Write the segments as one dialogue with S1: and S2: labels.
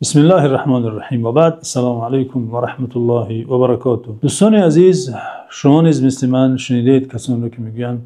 S1: بسم الله الرحمن الرحیم و بعد السلام علیکم و رحمت الله و برکاته. دوستان عزیز، شما نیز مثل من شنیدید کسانی رو که میگن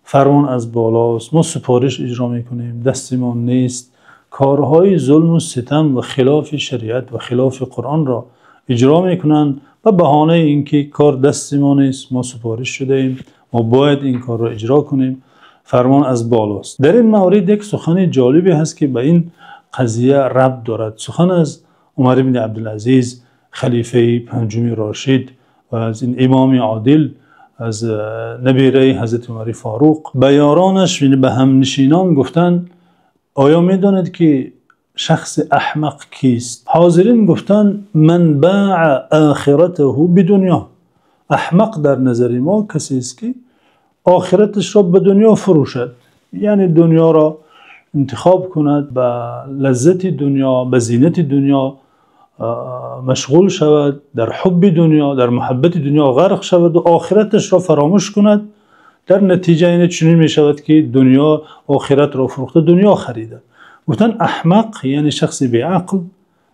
S1: فرمان از بالاست، ما سفارش اجرا میکنیم، دستمان نیست، کارهای ظلم و ستم و خلاف شریعت و خلاف قرآن را اجرا میکنن و بهانه اینکه کار دست ما نیست، ما سفارش شده ایم، ما باید این کار را اجرا کنیم، فرمان از بالاست. در این مورد یک سخن جالبی هست که به این قضیه ربط دارد. سخن از عمر بن عبدالعزیز خلیفه پنجم راشد و از این امام عادل، از نبیره حضرت عمر فاروق به یارانش به هم نشینان گفتند آیا میدانید که شخص احمق کیست؟ حاضرین گفتند من باع آخرته بدنیا. احمق در نظر ما کسی است که آخرتش را به دنیا فروشد، یعنی دنیا را انتخاب کند، به لذت دنیا، به زینت دنیا مشغول شود، در حب دنیا، در محبت دنیا غرق شود و آخرتش را فراموش کند. در نتیجه این چنین می شود که دنیا آخرت را فروخته، دنیا خریده. گفتن احمق یعنی شخص بی عقل،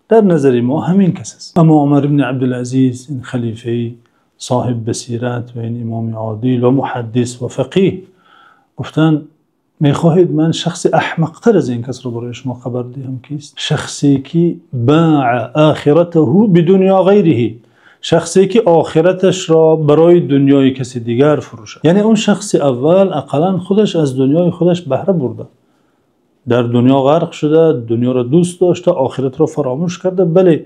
S1: در نظر ما همین کس است. اما عمر بن عبدالعزیز، این خلیفه صاحب بصیرت و این امام عادل و محدث و فقیه، گفتن میخواهید من شخص احمق تر از این کس رو برای شما خبر دهم کیست؟ شخصی که باع آخرته بدنیا غیره، شخصی که آخرتش را برای دنیای کسی دیگر فروشد. یعنی اون شخص اول اقلا خودش از دنیای خودش بهره برده، در دنیا غرق شده، دنیا را دوست داشته، آخرت را فراموش کرده، بله،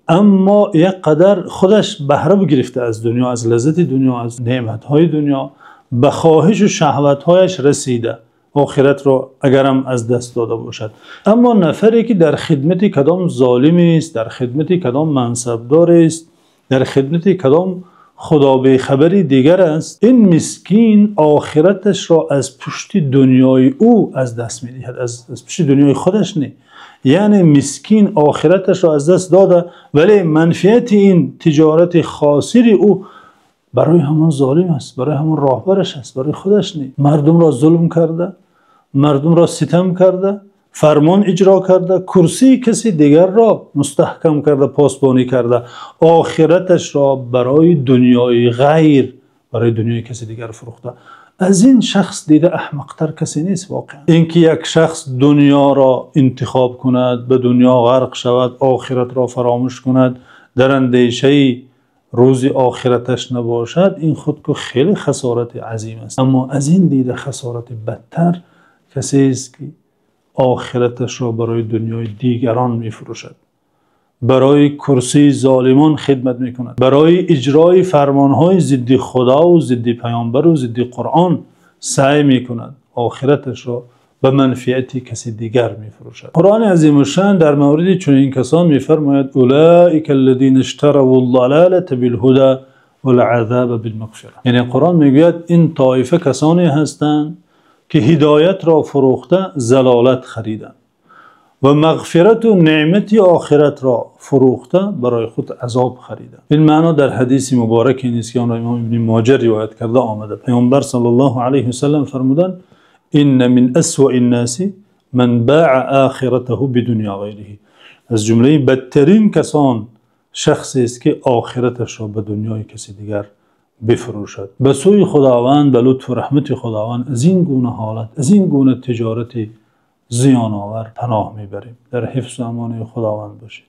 S1: اما یک قدر خودش بهره گرفته از دنیا، از لذت دنیا، از نعمتهای دنیا، به خواهش و شهوتهایش رسیده، آخرت را اگرم از دست داده باشد. اما نفری که در خدمت کدام ظالمی است، در خدمت کدام منصبدار است، در خدمت کدام خدا به خبری دیگر است، این مسکین آخرتش را از پشت دنیای او از دست می‌دهد، از پشت دنیای خودش نه. یعنی مسکین آخرتش را از دست داده، ولی منفعت این تجارت خاسر او برای همون ظالم است، برای همون راهبرش است، برای خودش نه. مردم را ظلم کرده، مردم را ستم کرده، فرمان اجرا کرده، کرسی کسی دیگر را مستحکم کرده، پاسبانی کرده، آخرتش را برای دنیای غیر، برای دنیای کسی دیگر فروخته. از این شخص دیده احمقتر کسی نیست واقعا. اینکه یک شخص دنیا را انتخاب کند، به دنیا غرق شود، آخرت را فراموش کند، در اندیشه روز آخرتش نباشد، این خود که خیلی خسارت عظیم است. اما از این دیده خسارت بدتر کسی است که آخرتش را برای دنیای دیگران می فروشد، برای کرسی ظالمان خدمت می کند، برای اجرای فرمانهای ضد خدا و ضد پیامبر و ضد قرآن سعی می کند، آخرتش را به منفعت کسی دیگر می فروشد. قرآن عظیم الشان در مورد چنین کسان می فرماید اولئک الذین اشتروا الضلالة بالهدى والعذاب بالمغفرة. یعنی قرآن میگوید این طایفه کسانی هستند که هدایت را فروخته ضلالت خریدند و مغفرت و نعمت آخرت را فروخته برای خود عذاب خریدند. این معنا در حدیث مبارک نیست که آن را امام ابن ماجه روایت کرده آمده. پیامبر صلی الله علیه و سلم فرمودند این من اسوأ الناس من باع آخرته بدنیا غیره. از جمله بدترین کسان شخصی است که آخرتش را به دنیای کسی دیگر بفروشد. به سوی خداوند، به لطف و رحمت خداوند از این گونه حالت، از این گونه تجارت زیان آور پناه میبریم. در حفظ و امان خداوند باشید.